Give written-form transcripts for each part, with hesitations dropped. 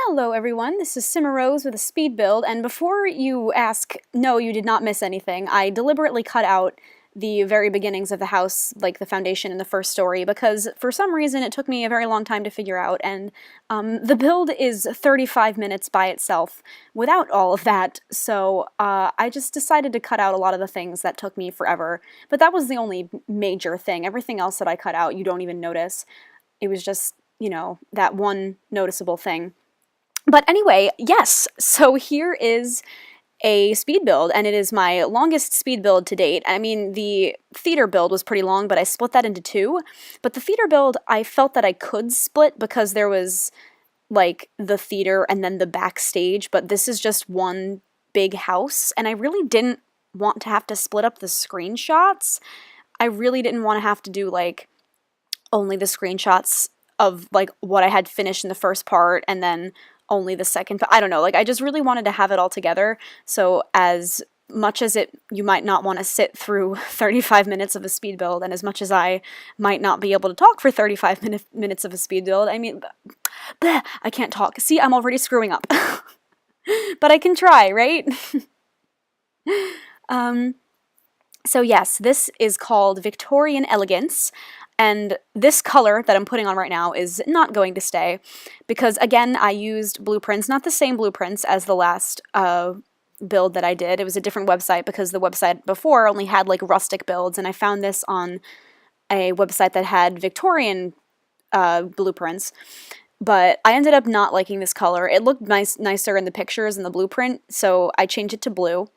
Hello everyone, this is Cimarose with a speed build, and before you ask, no, you did not miss anything. I deliberately cut out the very beginnings of the house, like the foundation in the first story, because for some reason it took me a very long time to figure out, and the build is 35 minutes by itself without all of that, so I just decided to cut out a lot of the things that took me forever. But that was the only major thing. Everything else that I cut out you don't even notice. It was just, that one noticeable thing. But anyway, yes, so here is a speed build, and it is my longest speed build to date. I mean, the theater build was pretty long, but I split that into two. But the theater build, I felt that I could split because there was, like, the theater and then the backstage, but this is just one big house, and I really didn't want to have to split up the screenshots. I really didn't want to have to do, like, only the screenshots of, like, what I had finished in the first part, and then only the second, I don't know, like, I just really wanted to have it all together, so as much as you might not want to sit through 35 minutes of a speed build, and as much as I might not be able to talk for 35 minutes of a speed build, I mean, bleh, I can't talk. See, I'm already screwing up. But I can try, right? So yes, this is called Victorian Elegance, and this color that I'm putting on right now is not going to stay, because again, I used blueprints, not the same blueprints as the last build that I did. It was a different website because the website before only had like rustic builds, and I found this on a website that had Victorian blueprints. But I ended up not liking this color. It looked nicer in the pictures and the blueprint, so I changed it to blue.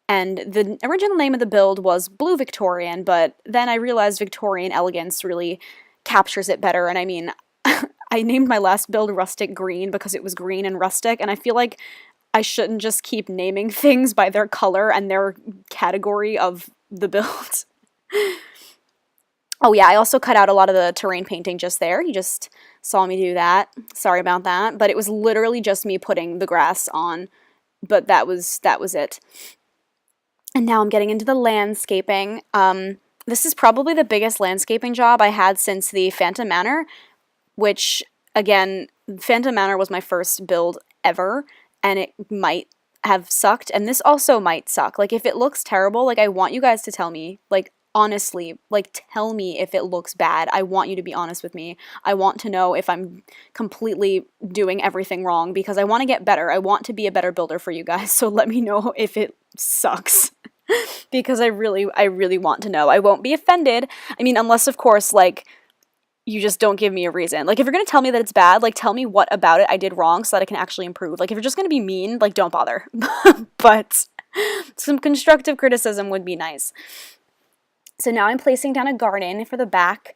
And the original name of the build was Blue Victorian, but then I realized Victorian Elegance really captures it better, and I mean, I named my last build Rustic Green because it was green and rustic, and I feel like I shouldn't just keep naming things by their color and their category of the build. Oh yeah, I also cut out a lot of the terrain painting just there. You just saw me do that. Sorry about that, but it was literally just me putting the grass on, but that was it. And now I'm getting into the landscaping. This is probably the biggest landscaping job I had since the Phantom Manor, which, again, Phantom Manor was my first build ever, and it might have sucked, and this also might suck. Like, if it looks terrible, like, I want you guys to tell me, like, honestly, like, tell me if it looks bad. I want you to be honest with me. I want to know if I'm completely doing everything wrong, because I want to get better. I want to be a better builder for you guys, so let me know if it sucks. Because I really want to know. I won't be offended. I mean, unless, of course, like, you just don't give me a reason. Like, if you're gonna tell me that it's bad, like, tell me what about it I did wrong so that I can actually improve. Like, if you're just gonna be mean, like, don't bother. But some constructive criticism would be nice. So now I'm placing down a garden for the back,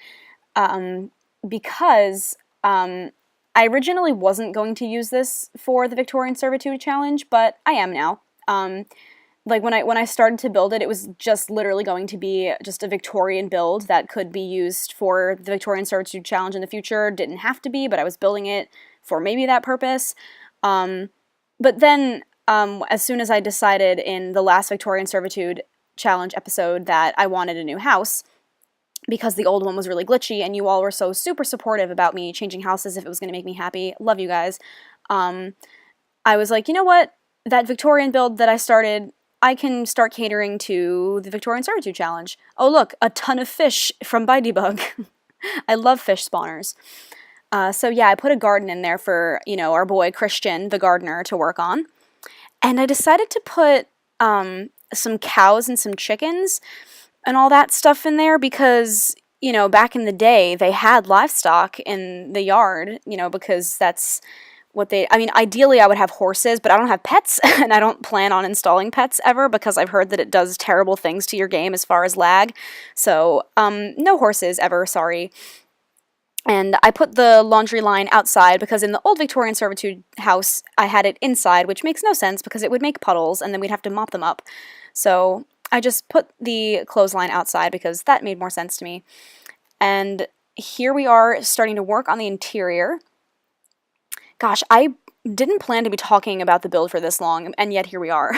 because I originally wasn't going to use this for the Victorian Servitude challenge, but I am now. Like, when I started to build it, it was just literally going to be just a Victorian build that could be used for the Victorian Servitude challenge in the future. Didn't have to be, but I was building it for maybe that purpose. But then, as soon as I decided in the last Victorian Servitude challenge episode that I wanted a new house, because the old one was really glitchy, and you all were so super supportive about me changing houses if it was going to make me happy. Love you guys. I was like, you know what? That Victorian build that I started, I can start catering to the Victorian Servitude Challenge. Oh look, a ton of fish from Bydebug. I love fish spawners. So yeah, I put a garden in there for, our boy Christian, the gardener, to work on. And I decided to put some cows and some chickens and all that stuff in there because, back in the day, they had livestock in the yard, because that's what ideally I would have horses, but I don't have pets, and I don't plan on installing pets ever because I've heard that it does terrible things to your game as far as lag. So, no horses ever, sorry. And I put the laundry line outside because in the old Victorian Servitude house, I had it inside, which makes no sense because it would make puddles and then we'd have to mop them up. So I just put the clothesline outside because that made more sense to me. And here we are starting to work on the interior. Gosh, I didn't plan to be talking about the build for this long, and yet here we are.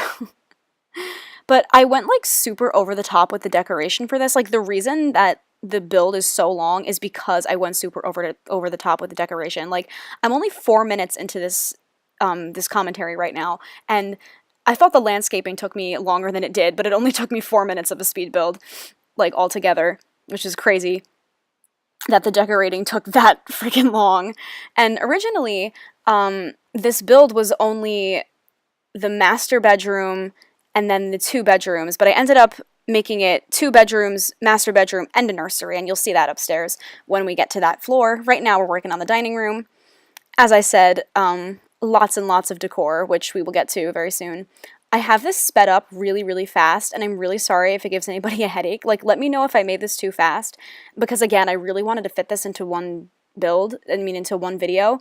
But I went, like, super over the top with the decoration for this. Like, the reason that the build is so long is because I went super over the top with the decoration. Like, I'm only 4 minutes into this this commentary right now, and I thought the landscaping took me longer than it did, but it only took me 4 minutes of a speed build, like, altogether, which is crazy that the decorating took that freaking long. And originally, this build was only the master bedroom and then the 2 bedrooms, but I ended up making it 2 bedrooms, master bedroom, and a nursery, and you'll see that upstairs when we get to that floor. Right now we're working on the dining room. As I said, lots and lots of decor, which we will get to very soon. I have this sped up really, really fast, and I'm really sorry if it gives anybody a headache. Like, let me know if I made this too fast, because again, I really wanted to fit this into one build, into one video.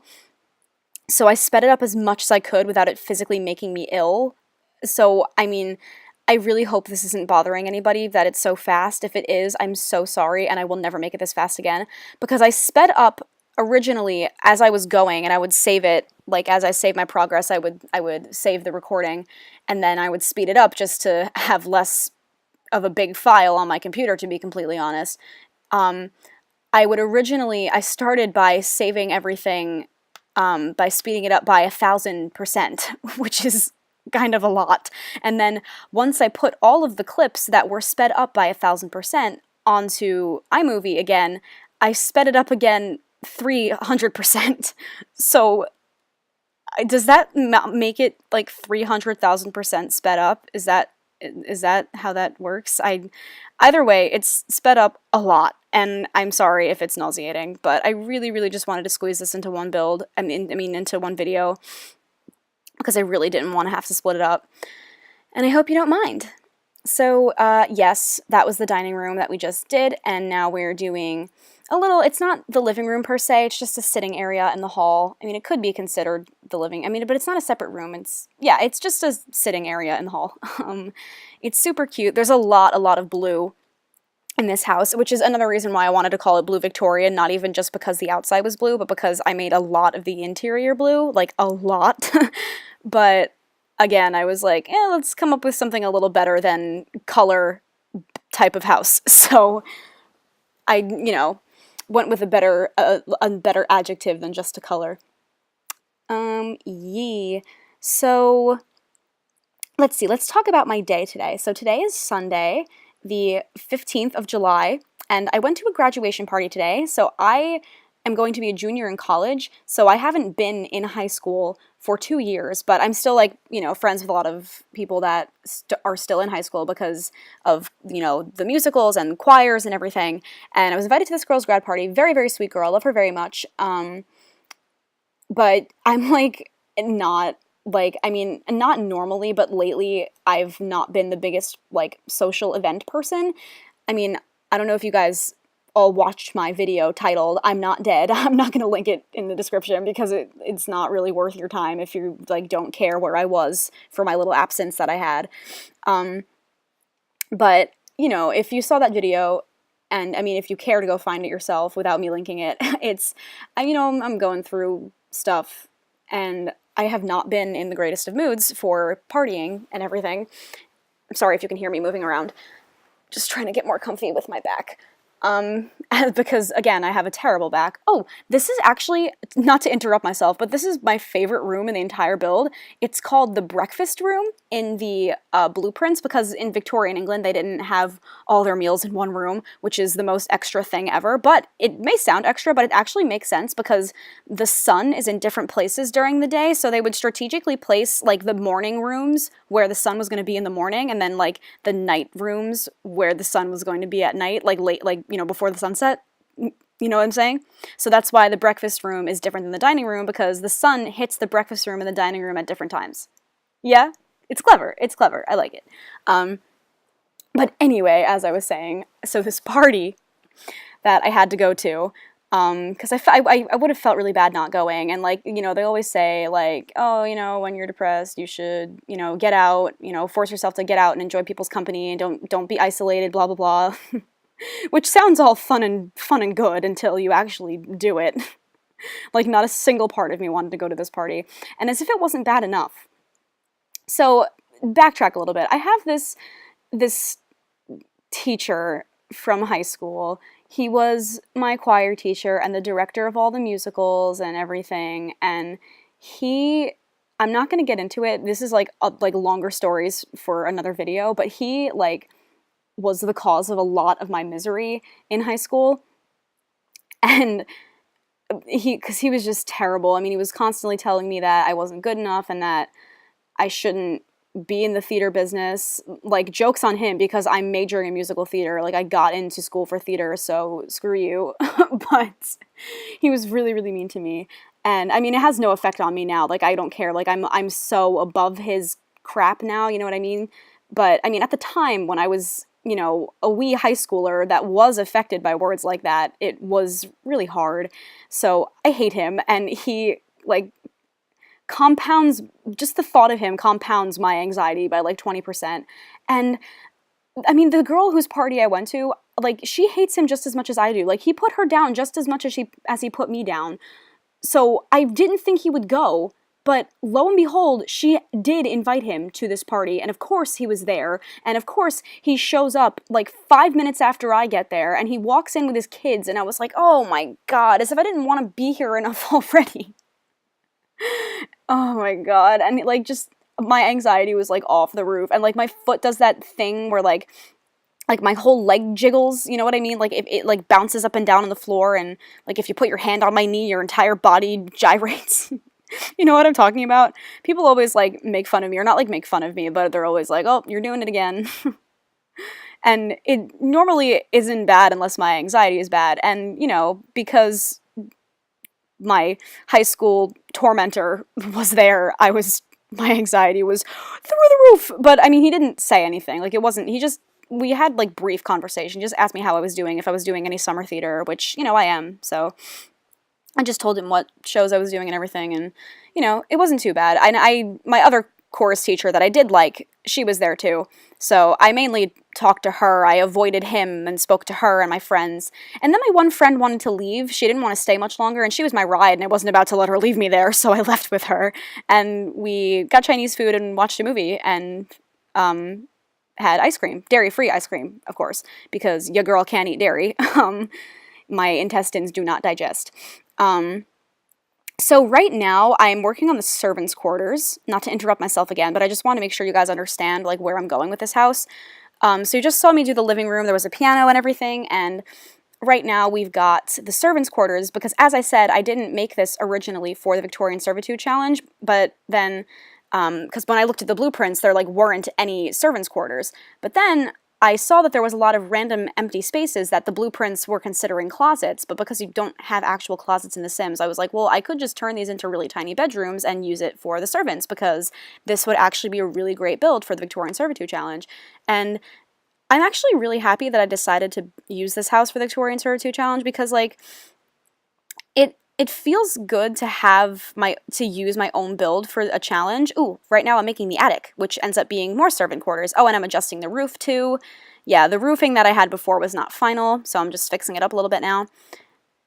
So I sped it up as much as I could without it physically making me ill. So, I really hope this isn't bothering anybody, that it's so fast. If it is, I'm so sorry, and I will never make it this fast again, because I sped up originally as I was going, and I would save it, like, as I saved my progress, I would save the recording, and then I would speed it up just to have less of a big file on my computer, to be completely honest. I started by saving everything, by speeding it up by 1,000%, which is kind of a lot. And then once I put all of the clips that were sped up by 1,000% onto iMovie again, I sped it up again 300%. So does that make it like 300,000% sped up? Is that how that works? Either way, it's sped up a lot, and I'm sorry if it's nauseating, but I really, really just wanted to squeeze this into one build. Into one video, because I really didn't want to have to split it up, and I hope you don't mind. So, yes, that was the dining room that we just did, and now we're doing it's not the living room per se, it's just a sitting area in the hall. It could be considered the living, but it's not a separate room. It's just a sitting area in the hall. It's super cute. There's a lot of blue in this house, which is another reason why I wanted to call it Blue Victorian, not even just because the outside was blue, but because I made a lot of the interior blue, like a lot. But again, I was like, let's come up with something a little better than color type of house. So I, went with a better adjective than just a color. So let's see, let's talk about my day today. So today is Sunday, the 15th of July, and I went to a graduation party today. So I am going to be a junior in college, so I haven't been in high school for 2 years, but I'm still, friends with a lot of people that are still in high school because of, the musicals and choirs and everything, and I was invited to this girl's grad party. Very, very sweet girl, love her very much, but I'm, not normally, but lately I've not been the biggest, social event person. I don't know if you guys all watched my video titled "I'm Not Dead." I'm not going to link it in the description because it's not really worth your time if you don't care where I was for my little absence that I had. But if you saw that video, and if you care to go find it yourself without me linking it, I'm going through stuff, and I have not been in the greatest of moods for partying and everything. I'm sorry if you can hear me moving around. Just trying to get more comfy with my back. Because, again, I have a terrible back. Oh, this is actually, not to interrupt myself, but this is my favorite room in the entire build. It's called the breakfast room in the blueprints, because in Victorian England they didn't have all their meals in one room, which is the most extra thing ever. But it may sound extra, but it actually makes sense because the sun is in different places during the day, so they would strategically place, the morning rooms where the sun was going to be in the morning, and then, the night rooms where the sun was going to be at night, late, before the sunset. You know what I'm saying? So that's why the breakfast room is different than the dining room, because the sun hits the breakfast room and the dining room at different times. Yeah? It's clever. It's clever. I like it. But anyway, as I was saying, so this party that I had to go to, because I would have felt really bad not going, and they always say oh, when you're depressed you should get out, force yourself to get out and enjoy people's company, and don't be isolated, blah blah blah. Which sounds all fun and good until you actually do it. Not a single part of me wanted to go to this party, and as if it wasn't bad enough. So backtrack a little bit. I have this teacher from high school. He was my choir teacher and the director of all the musicals and everything, and he I'm not going to get into it. This is like longer stories for another video, but he like was the cause of a lot of my misery in high school. And because he was just terrible. I mean, he was constantly telling me that I wasn't good enough and that I shouldn't be in the theater business. Like, joke's on him because I'm majoring in musical theater. Like, I got into school for theater, so screw you. But he was really, really mean to me. And I mean, it has no effect on me now. Like, I don't care. Like, I'm so above his crap now, you know what I mean? But I mean, at the time when I was, you know, a wee high schooler that was affected by words like that, it was really hard. So I hate him, and he, like, compounds, just the thought of him compounds my anxiety by like 20%. And I mean, the girl whose party I went to, like, she hates him just as much as I do. Like, he put her down just as much as he put me down. So I didn't think he would go, but lo and behold, she did invite him to this party, and of course he was there, and of course he shows up like 5 minutes after I get there, and he walks in with his kids, and I was like, oh my god, as if I didn't want to be here enough already. Oh my god, and like, just, my anxiety was like off the roof, and like my foot does that thing where like my whole leg jiggles, you know what I mean? Like, it like bounces up and down on the floor, and like if you put your hand on my knee, your entire body gyrates. You know what I'm talking about? People always like make fun of me, or not like make fun of me, but they're always like, oh, you're doing it again. And it normally isn't bad unless my anxiety is bad, and you know, because my high school tormentor was there, my anxiety was through the roof. But I mean, he didn't say anything. Like, it wasn't, we had like brief conversation, just asked me how I was doing, if I was doing any summer theater, which, you know, I am. So I just told him what shows I was doing and everything, and, you know, it wasn't too bad. My other chorus teacher that I did like, she was there too. So I mainly talked to her. I avoided him and spoke to her and my friends. And then my one friend wanted to leave. She didn't want to stay much longer, and she was my ride, and I wasn't about to let her leave me there, so I left with her. And we got Chinese food and watched a movie, and had ice cream. Dairy-free ice cream, of course, because your girl can't eat dairy. My intestines do not digest. So right now, I'm working on the servants' quarters. Not to interrupt myself again, but I just want to make sure you guys understand, like, where I'm going with this house. So you just saw me do the living room. There was a piano and everything, and right now we've got the servants' quarters, because as I said, I didn't make this originally for the Victorian Servitude Challenge, but then, because when I looked at the blueprints, there, like, weren't any servants' quarters. But then I saw that there was a lot of random empty spaces that the blueprints were considering closets, but because you don't have actual closets in The Sims, I was like, well, I could just turn these into really tiny bedrooms and use it for the servants, because this would actually be a really great build for the Victorian Servitude Challenge. And I'm actually really happy that I decided to use this house for the Victorian Servitude Challenge, because, like, it feels good to use my own build for a challenge. Ooh, right now I'm making the attic, which ends up being more servant quarters. Oh, and I'm adjusting the roof too. Yeah, the roofing that I had before was not final, so I'm just fixing it up a little bit now.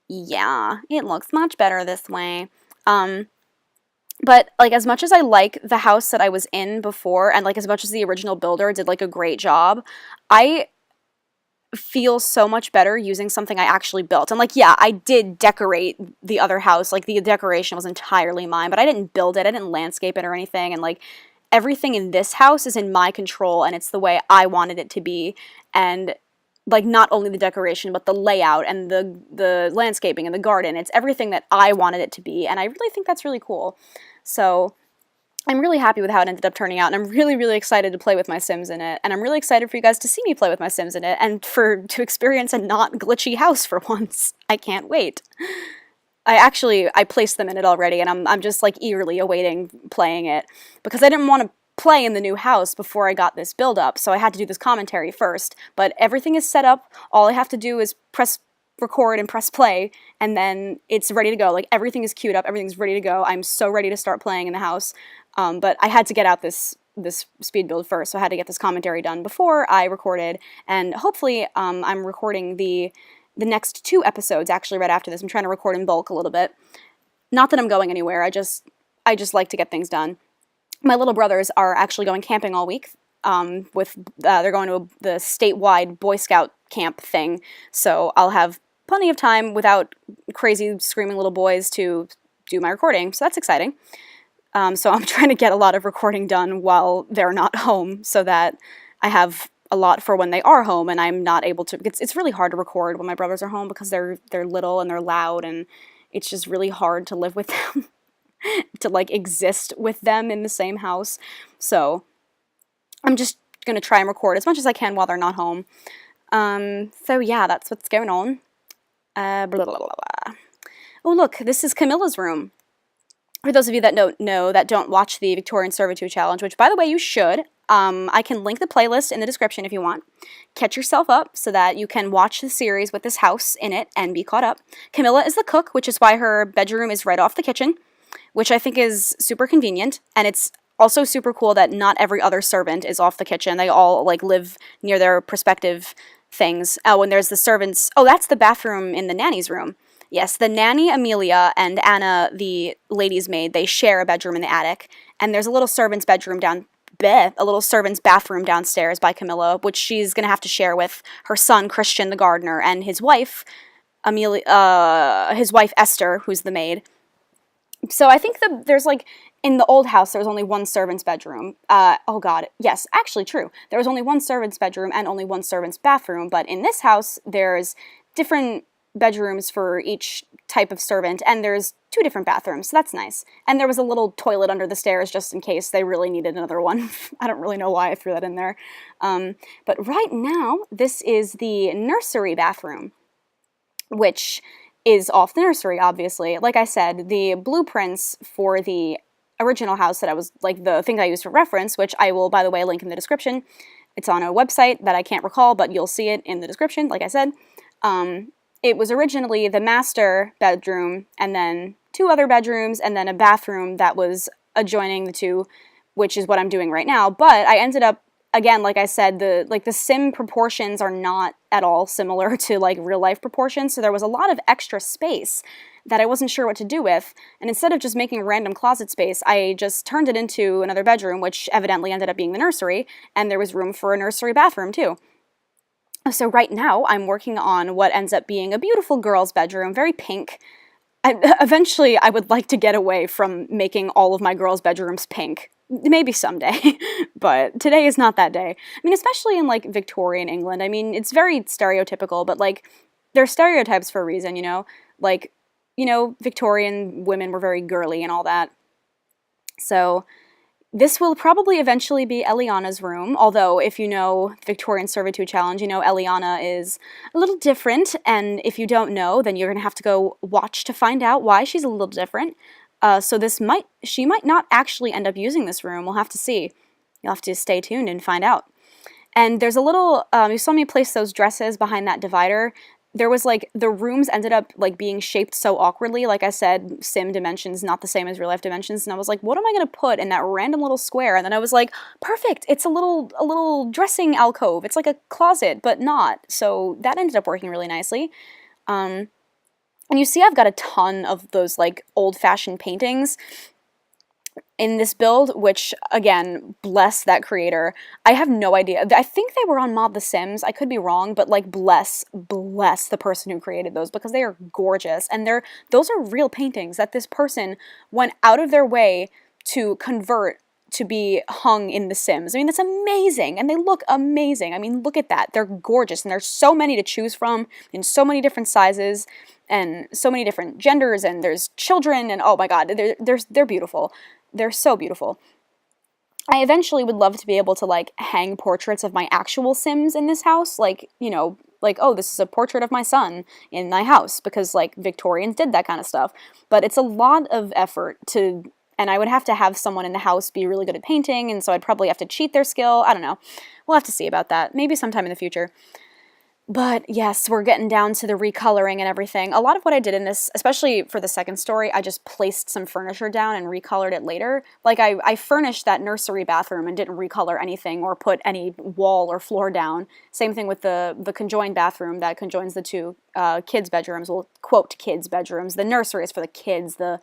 Yeah, it looks much better this way. But, like, as much as I like the house that I was in before, and, like, as much as the original builder did, like, a great job, I feel so much better using something I actually built. And, like, yeah, I did decorate the other house. Like, the decoration was entirely mine, but I didn't build it. I didn't landscape it or anything. And, like, everything in this house is in my control, and it's the way I wanted it to be. And, like, not only the decoration, but the layout and the landscaping and the garden. It's everything that I wanted it to be, and I really think that's really cool. So I'm really happy with how it ended up turning out, and I'm really, really excited to play with my Sims in it, and I'm really excited for you guys to see me play with my Sims in it, and to experience a not glitchy house for once. I can't wait. I placed them in it already, and I'm just, like, eagerly awaiting playing it, because I didn't want to play in the new house before I got this build up, so I had to do this commentary first, but everything is set up. All I have to do is press record and press play, and then it's ready to go. Like, everything is queued up, everything's ready to go. I'm so ready to start playing in the house. But I had to get out this speed build first, so I had to get this commentary done before I recorded, and hopefully I'm recording the next 2 episodes actually right after this. I'm trying to record in bulk a little bit. Not that I'm going anywhere, I just like to get things done. My little brothers are actually going camping all week. They're going to the statewide Boy Scout camp thing, so I'll have plenty of time without crazy screaming little boys to do my recording, so that's exciting. So I'm trying to get a lot of recording done while they're not home so that I have a lot for when they are home and I'm not able to. It's really hard to record when my brothers are home because they're little and they're loud, and it's just really hard to live with them, to like exist with them in the same house. So I'm just gonna try and record as much as I can while they're not home. So yeah, that's what's going on. Blah, blah, blah, blah. Oh look, this is Camilla's room. For those of you that don't know, that don't watch the Victorian Servitude challenge, which by the way you should, I can link the playlist in the description if you want. Catch yourself up so that you can watch the series with this house in it and be caught up. Camilla is the cook, which is why her bedroom is right off the kitchen, which I think is super convenient, and it's also super cool that not every other servant is off the kitchen. They all like live near their prospective things. Oh, and there's the servants. Oh, that's the bathroom in the nanny's room. Yes, the nanny, Amelia, and Anna, the lady's maid, they share a bedroom in the attic, and there's a little servant's bedroom a little servant's bathroom downstairs by Camilla, which she's gonna have to share with her son Christian, the gardener, and his wife, his wife Esther, who's the maid. So I think there's like, in the old house, there was only one servant's bedroom. Oh god, yes, actually true. There was only one servant's bedroom and only one servant's bathroom, but in this house, there's different bedrooms for each type of servant, and there's 2 different bathrooms, so that's nice. And there was a little toilet under the stairs just in case they really needed another one. I don't really know why I threw that in there. But right now, this is the nursery bathroom, which is off the nursery, obviously. Like I said, the blueprints for the original house that I was, like, the thing I used for reference, which I will, by the way, link in the description. It's on a website that I can't recall, but you'll see it in the description, like I said. It was originally the master bedroom, and then 2 other bedrooms, and then a bathroom that was adjoining the 2, which is what I'm doing right now. But I ended up, again, like I said, the sim proportions are not at all similar to like real life proportions, so there was a lot of extra space that I wasn't sure what to do with, and instead of just making random closet space, I just turned it into another bedroom, which evidently ended up being the nursery, and there was room for a nursery bathroom too. So right now, I'm working on what ends up being a beautiful girl's bedroom, very pink. Eventually, I would like to get away from making all of my girls' bedrooms pink. Maybe someday, but today is not that day. I mean, especially in, like, Victorian England. I mean, it's very stereotypical, but, like, they're stereotypes for a reason, you know? Like, you know, Victorian women were very girly and all that. So this will probably eventually be Eliana's room, although if you know the Victorian Servitude Challenge, you know Eliana is a little different, and if you don't know, then you're going to have to go watch to find out why she's a little different. So she might not actually end up using this room. We'll have to see. You'll have to stay tuned and find out. And there's a little, you saw me place those dresses behind that divider. There was, like, the rooms ended up, like, being shaped so awkwardly. Like I said, sim dimensions not the same as real life dimensions, and I was like, what am I going to put in that random little square? And then I was like, perfect, it's a little dressing alcove. It's like a closet, but not. So that ended up working really nicely. And you see I've got a ton of those, like, old-fashioned paintings in this build, which, again, bless that creator. I have no idea. I think they were on Mod The Sims. I could be wrong, but, like, bless the person who created those, because they are gorgeous. And those are real paintings that this person went out of their way to convert to be hung in The Sims. I mean, that's amazing, and they look amazing. I mean, look at that. They're gorgeous, and there's so many to choose from in so many different sizes and so many different genders, and there's children, and oh my god, they're beautiful. They're so beautiful. I eventually would love to be able to, like, hang portraits of my actual Sims in this house, like, you know, like, oh, this is a portrait of my son in my house, because, like, Victorians did that kind of stuff. But it's a lot of effort to, and I would have to have someone in the house be really good at painting, and so I'd probably have to cheat their skill. I don't know. We'll have to see about that. Maybe sometime in the future. But yes, we're getting down to the recoloring and everything. A lot of what I did in this, especially for the second story, I just placed some furniture down and recolored it later. Like, I furnished that nursery bathroom and didn't recolor anything or put any wall or floor down. Same thing with the conjoined bathroom that conjoins the 2 kids' bedrooms. We'll quote kids' bedrooms. The nursery is for the kids. The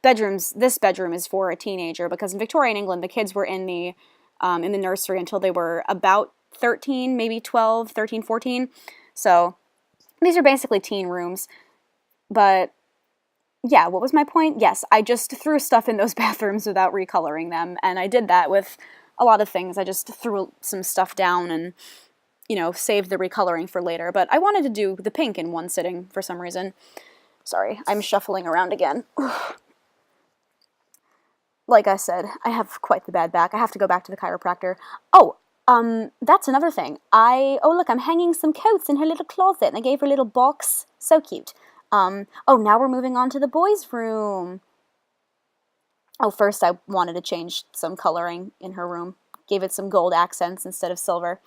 bedrooms, this bedroom is for a teenager, because in Victorian England, the kids were in the nursery until they were about 13, maybe 12, 13, 14. So these are basically teen rooms. But yeah, what was my point? Yes, I just threw stuff in those bathrooms without recoloring them, and I did that with a lot of things. I just threw some stuff down and, you know, saved the recoloring for later, but I wanted to do the pink in one sitting for some reason. Sorry, I'm shuffling around again. Like I said, I have quite the bad back. I have to go back to the chiropractor. Oh, that's another thing. Oh look, I'm hanging some coats in her little closet, and I gave her a little box. So cute. Oh, now we're moving on to the boys' room. Oh, first I wanted to change some coloring in her room. Gave it some gold accents instead of silver.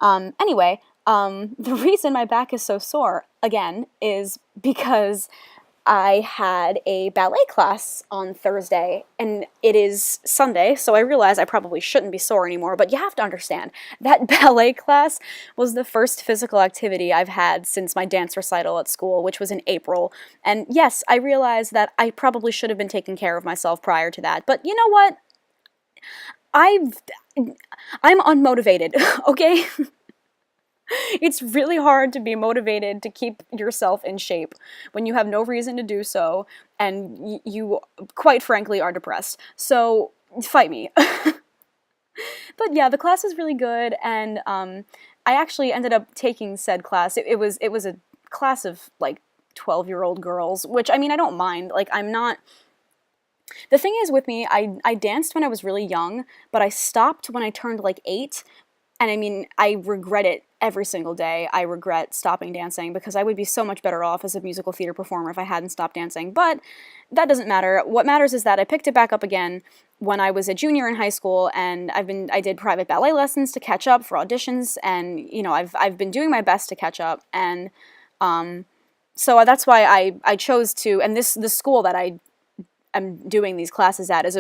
Anyway, the reason my back is so sore, again, is because I had a ballet class on Thursday, and it is Sunday, so I realize I probably shouldn't be sore anymore, but you have to understand, that ballet class was the first physical activity I've had since my dance recital at school, which was in April, and yes, I realize that I probably should have been taking care of myself prior to that, but you know what? I'm unmotivated, okay? It's really hard to be motivated to keep yourself in shape when you have no reason to do so, and you, quite frankly, are depressed. So, fight me. But yeah, the class was really good, and I actually ended up taking said class. It was a class of, like, 12-year-old girls, which, I mean, I don't mind. Like, I'm not... The thing is with me, I danced when I was really young, but I stopped when I turned, like, 8, and I mean, I regret it every single day. I regret stopping dancing because I would be so much better off as a musical theater performer if I hadn't stopped dancing. But that doesn't matter. What matters is that I picked it back up again when I was a junior in high school, and I did private ballet lessons to catch up for auditions, and you know, I've been doing my best to catch up, and so that's why I chose to. And the school that I'm doing these classes at is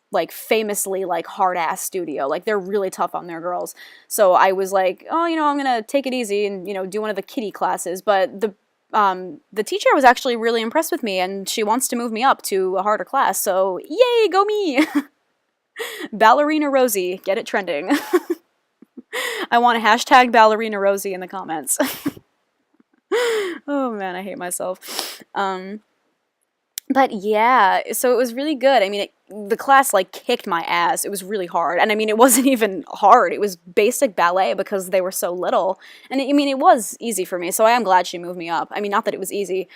like famously like hard ass studio. Like they're really tough on their girls. So I was like, oh, you know, I'm gonna take it easy and, you know, do one of the kiddie classes. But the teacher was actually really impressed with me, and she wants to move me up to a harder class. So yay, go me! Ballerina Rosie, get it trending. I want a hashtag Ballerina Rosie in the comments. Oh man, I hate myself. But yeah, so it was really good. I mean, the class, like, kicked my ass. It was really hard. And I mean, it wasn't even hard. It was basic ballet because they were so little. And I mean, it was easy for me, so I am glad she moved me up. I mean, not that it was easy.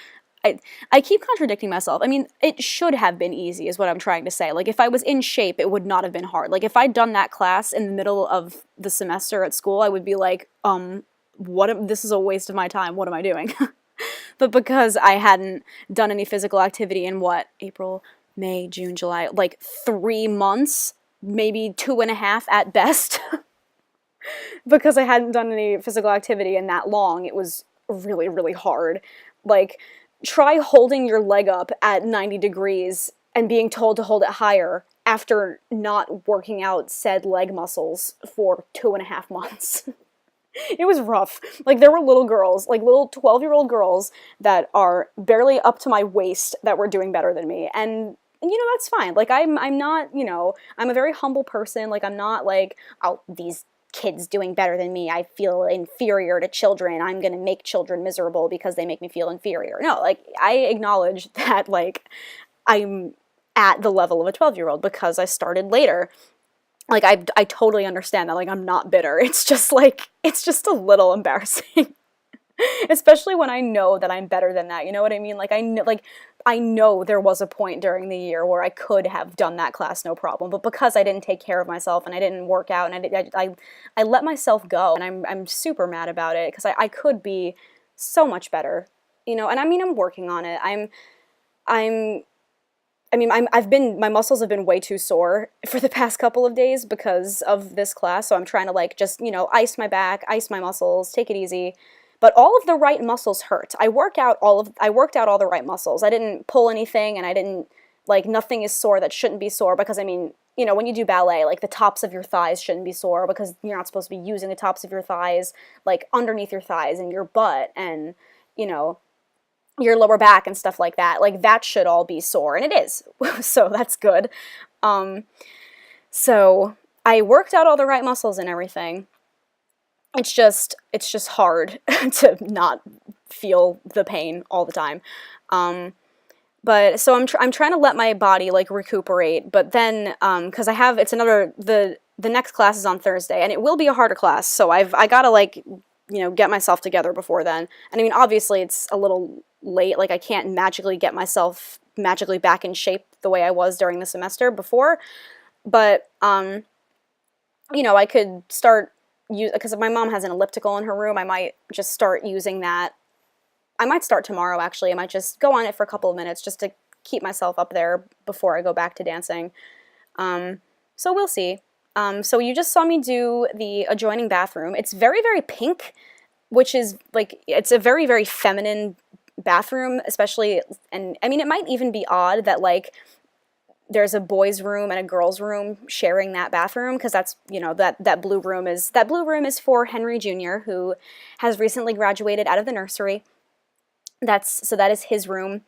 I keep contradicting myself. I mean, it should have been easy is what I'm trying to say. Like, if I was in shape, it would not have been hard. Like, if I'd done that class in the middle of the semester at school, I would be like, this is a waste of my time. What am I doing? But because I hadn't done any physical activity in April, May, June, July, like 3 months, maybe 2.5 at best, because I hadn't done any physical activity in that long, it was really, really hard. Like, try holding your leg up at 90 degrees and being told to hold it higher after not working out said leg muscles for 2.5 months. It was rough. Like, there were little girls, like little 12-year-old girls that are barely up to my waist that were doing better than me. And you know, that's fine. Like, I'm not, you know, I'm a very humble person. Like, I'm not like, oh, these kids doing better than me, I feel inferior to children. I'm going to make children miserable because they make me feel inferior. No, like, I acknowledge that, like, I'm at the level of a 12-year-old because I started later. Like, I totally understand that. Like, I'm not bitter. It's just, like, it's just a little embarrassing. Especially when I know that I'm better than that. You know what I mean? Like, I know there was a point during the year where I could have done that class no problem. But because I didn't take care of myself and I didn't work out and I let myself go. And I'm super mad about it because I could be so much better. You know, and I mean, I'm working on it. My muscles have been way too sore for the past couple of days because of this class, so I'm trying to, like, just, you know, ice my back, ice my muscles, take it easy. But all of the right muscles hurt. I worked out all the right muscles. I didn't pull anything, and I didn't, like, nothing is sore that shouldn't be sore because, I mean, you know, when you do ballet, like, the tops of your thighs shouldn't be sore because you're not supposed to be using the tops of your thighs, like, underneath your thighs and your butt and, you know, your lower back and stuff like that. Like, that should all be sore, and it is. So that's good. So I worked out all the right muscles and everything. It's just hard to not feel the pain all the time. But so I'm trying to let my body like recuperate, but then because it's another the next class is on Thursday, and it will be a harder class, so I gotta like get myself together before then. And I mean, obviously it's a little late, like I can't magically get myself magically back in shape the way I was during the semester before, but I could start because if my mom has an elliptical in her room, I might just start using that. I might start tomorrow, actually. I might just go on it for a couple of minutes just to keep myself up there before I go back to dancing. So we'll see. So you just saw me do the adjoining bathroom. It's very, very pink, which is, like, it's a very, very feminine bathroom, especially, and, I mean, it might even be odd that, like, there's a boys' room and a girls' room sharing that bathroom, because that's, that blue room is for Henry Jr., who has recently graduated out of the nursery. So that is his room.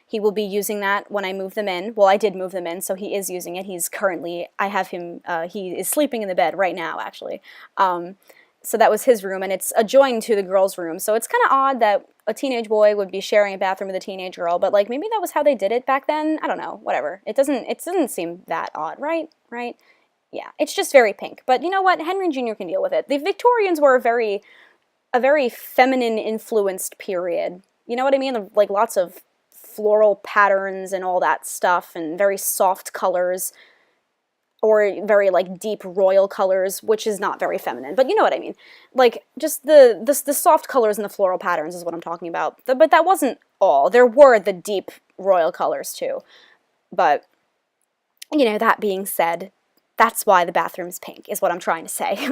He will be using that when I move them in. Well, I did move them in, so he is using it. I have him, he is sleeping in the bed right now, actually. So that was his room, and it's adjoined to the girls' room. So it's kind of odd that a teenage boy would be sharing a bathroom with a teenage girl, but like maybe that was how they did it back then. I don't know, whatever. It doesn't seem that odd, right? Right? Yeah, it's just very pink. But you know what? Henry Jr. can deal with it. The Victorians were a very feminine influenced period. You know what I mean? Like lots of floral patterns and all that stuff, and very soft colors, or very like deep royal colors, which is not very feminine, but you know what I mean. Like just the soft colors and the floral patterns is what I'm talking about. But that wasn't all. There were the deep royal colors too. But that being said, that's why the bathroom's pink, is what I'm trying to say.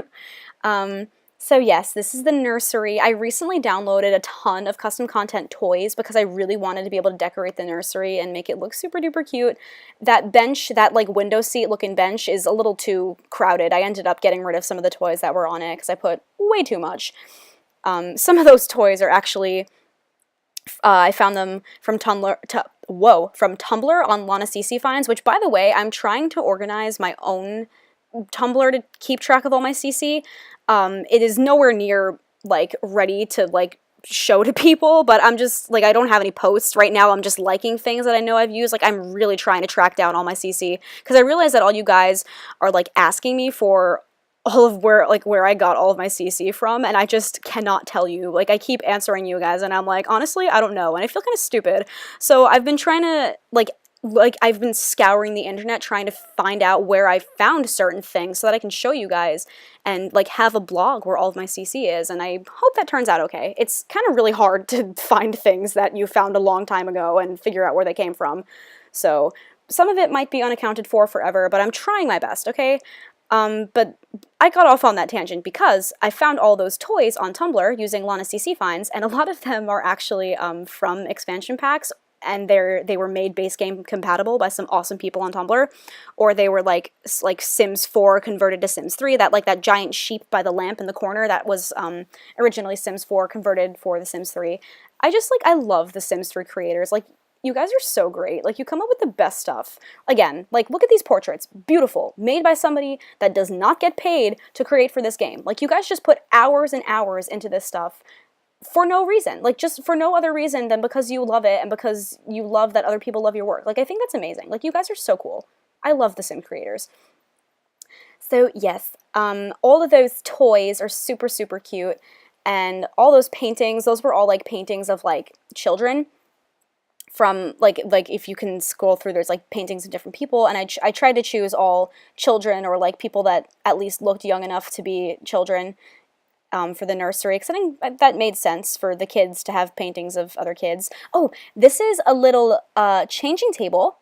So yes, this is the nursery. I recently downloaded a ton of custom content toys because I really wanted to be able to decorate the nursery and make it look super duper cute. That bench, that like window seat looking bench, is a little too crowded. I ended up getting rid of some of the toys that were on it because I put way too much. Some of those toys are actually, I found them from Tumblr on Lana CC Finds, which by the way, I'm trying to organize my own Tumblr to keep track of all my CC. It is nowhere near, like, ready to, like, show to people, but I'm just, like, I don't have any posts right now. I'm just liking things that I know I've used. Like, I'm really trying to track down all my CC, because I realize that all you guys are, like, asking me for all of where I got all of my CC from, and I just cannot tell you. Like, I keep answering you guys, and I'm like, honestly, I don't know, and I feel kind of stupid. So I've been trying to, like I've been scouring the internet trying to find out where I found certain things so that I can show you guys and like have a blog where all of my CC is, and I hope that turns out okay. It's kind of really hard to find things that you found a long time ago and figure out where they came from. So some of it might be unaccounted for forever, but I'm trying my best, okay? But I got off on that tangent because I found all those toys on Tumblr using Lana CC Finds, and a lot of them are actually from expansion packs, and they were made base game compatible by some awesome people on Tumblr, or they were like Sims 4 converted to Sims 3, that giant sheep by the lamp in the corner that was originally Sims 4 converted for the Sims 3. I love the Sims 3 creators. Like, you guys are so great. Like, you come up with the best stuff. Again, like, look at these portraits. Beautiful. Made by somebody that does not get paid to create for this game. Like, you guys just put hours and hours into this stuff for no reason. Like, just for no other reason than because you love it and because you love that other people love your work. Like, I think that's amazing. Like, you guys are so cool. I love the Sim creators. So, yes, all of those toys are super, super cute. And all those paintings, those were all, like, paintings of, like, children. From, like if you can scroll through, there's, like, paintings of different people, and I tried to choose all children, or, like, people that at least looked young enough to be children for the nursery, because I think that made sense for the kids to have paintings of other kids. Oh, this is a little changing table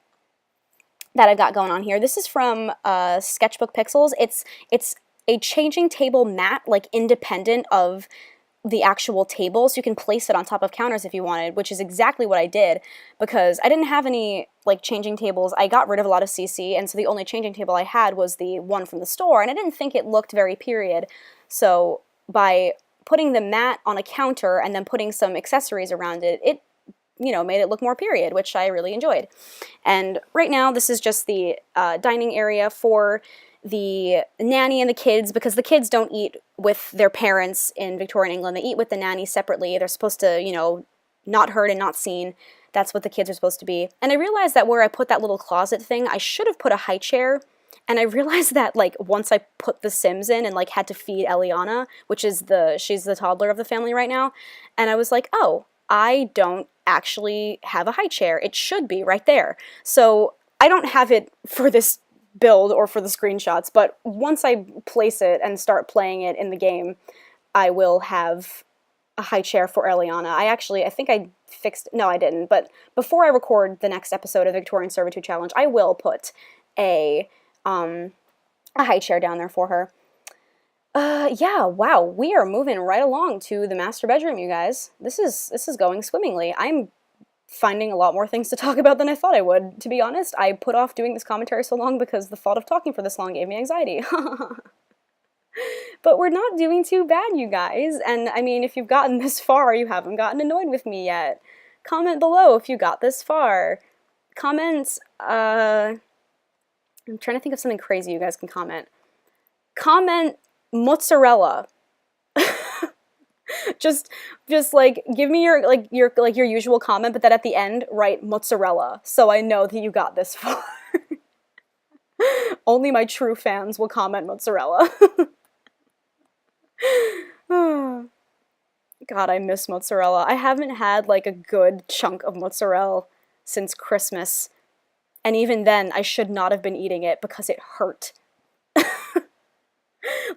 that I've got going on here. This is from Sketchbook Pixels. It's a changing table mat, like, independent of the actual table, so you can place it on top of counters if you wanted, which is exactly what I did, because I didn't have any, like, changing tables. I got rid of a lot of CC, and so the only changing table I had was the one from the store, and I didn't think it looked very period. So by putting the mat on a counter and then putting some accessories around it, it made it look more period, which I really enjoyed. And right now, this is just the dining area for the nanny and the kids, because the kids don't eat with their parents in Victorian England. They eat with the nanny separately. They're supposed to, not heard and not seen, That's what the kids are supposed to be. And I realized that where I put that little closet thing, I should have put a high chair. And I realized that, like, once I put the Sims in and, like, had to feed Eliana, which is she's the toddler of the family right now, and I was like, oh, I don't actually have a high chair. It should be right there. So I don't have it for this build or for the screenshots, but once I place it and start playing it in the game, I will have a high chair for Eliana. I think I fixed, no, I didn't, but before I record the next episode of the Victorian Servitude Challenge, I will put a high chair down there for her. Yeah, wow, we are moving right along to the master bedroom, you guys. This is going swimmingly. I'm finding a lot more things to talk about than I thought I would. To be honest, I put off doing this commentary so long because the thought of talking for this long gave me anxiety. But we're not doing too bad, you guys. And I mean, if you've gotten this far, you haven't gotten annoyed with me yet. Comment below if you got this far. Comment, I'm trying to think of something crazy you guys can comment. Comment mozzarella. just like give me your usual comment, but then at the end write mozzarella, so I know that you got this far. Only my true fans will comment mozzarella. God, I miss mozzarella. I haven't had like a good chunk of mozzarella since Christmas. And even then, I should not have been eating it because it hurt.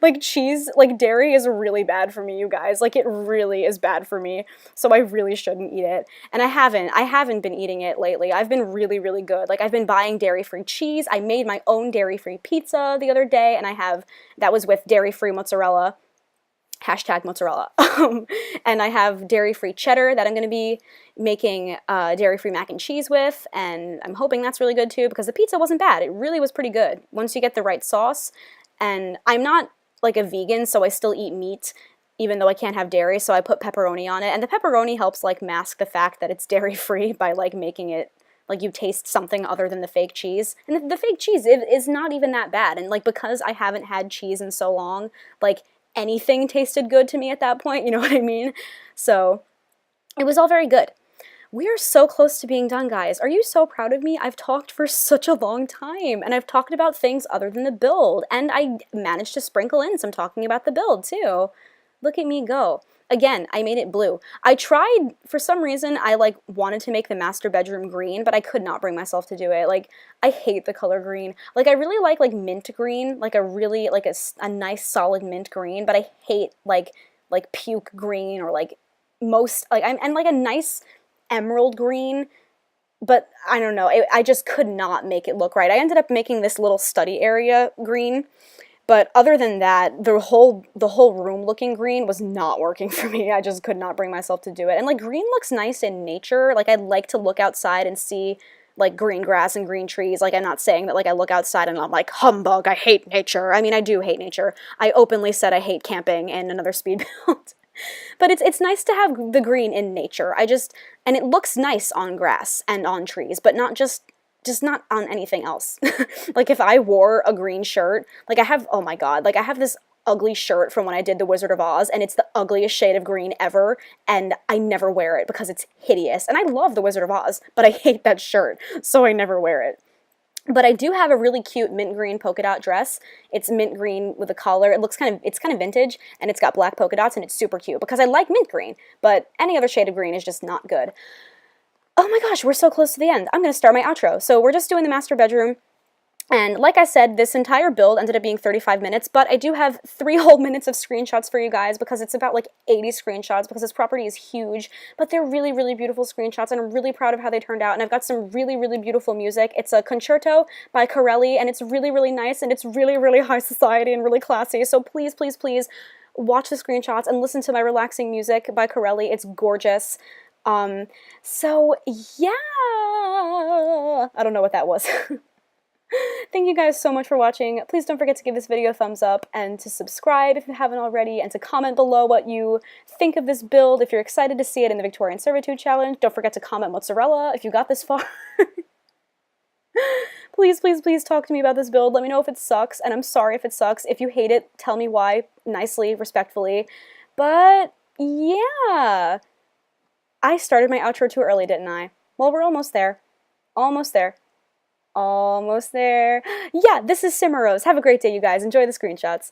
Like cheese, like dairy is really bad for me, you guys. Like it really is bad for me. So I really shouldn't eat it. And I haven't been eating it lately. I've been really, really good. Like I've been buying dairy-free cheese. I made my own dairy-free pizza the other day, and that was with dairy-free mozzarella. Hashtag mozzarella. And I have dairy-free cheddar that I'm going to be making dairy-free mac and cheese with, and I'm hoping that's really good too, because the pizza wasn't bad. It really was pretty good once you get the right sauce. And I'm not like a vegan, so I still eat meat, even though I can't have dairy, so I put pepperoni on it, and the pepperoni helps like mask the fact that it's dairy-free by like making it like you taste something other than the fake cheese. And the fake cheese is not even that bad, and like because I haven't had cheese in so long, like anything tasted good to me at that point, you know what I mean? So it was all very good. We are so close to being done, guys. Are you so proud of me? I've talked for such a long time, and I've talked about things other than the build, and I managed to sprinkle in some talking about the build, too. Look at me go. Again, I made it blue. I tried, for some reason, I like wanted to make the master bedroom green, but I could not bring myself to do it. Like, I hate the color green. Like, I really like mint green, like a really, like a nice solid mint green, but I hate like puke green or like most, like, and like a nice emerald green, but I don't know, I just could not make it look right. I ended up making this little study area green, but other than that, the whole room looking green was not working for me. I just could not bring myself to do it. And like green looks nice in nature. Like I'd like to look outside and see like green grass and green trees. Like I'm not saying that like I look outside and I'm like, humbug, I hate nature. I mean, I do hate nature. I openly said I hate camping in another speed build. But it's nice to have the green in nature. And it looks nice on grass and on trees, but not just not on anything else. Like if I wore a green shirt, like oh my god, like I have this ugly shirt from when I did The Wizard of Oz, and it's the ugliest shade of green ever, and I never wear it because it's hideous. And I love The Wizard of Oz, but I hate that shirt, so I never wear it. But I do have a really cute mint green polka dot dress. It's mint green with a collar. It's kind of vintage, and it's got black polka dots, and it's super cute because I like mint green, but any other shade of green is just not good. Oh my gosh, we're so close to the end. I'm going to start my outro. So we're just doing the master bedroom. And like I said, this entire build ended up being 35 minutes, but I do have 3 whole minutes of screenshots for you guys because it's about like 80 screenshots because this property is huge, but they're really, really beautiful screenshots, and I'm really proud of how they turned out, and I've got some really, really beautiful music. It's a concerto by Corelli, and it's really, really nice, and it's really, really high society and really classy, so please, please, please watch the screenshots and listen to my relaxing music by Corelli. It's gorgeous. So yeah, I don't know what that was. Thank you guys so much for watching. Please don't forget to give this video a thumbs up and to subscribe if you haven't already, and to comment below what you think of this build. If you're excited to see it in the Victorian Servitude Challenge, don't forget to comment mozzarella if you got this far. Please, please, please talk to me about this build. Let me know if it sucks, and I'm sorry if it sucks. If you hate it, tell me why, nicely, respectfully. But yeah, I started my outro too early, didn't I? Well, we're almost there. Almost there. Almost there. Yeah, this is Cimarose. Have a great day, you guys. Enjoy the screenshots.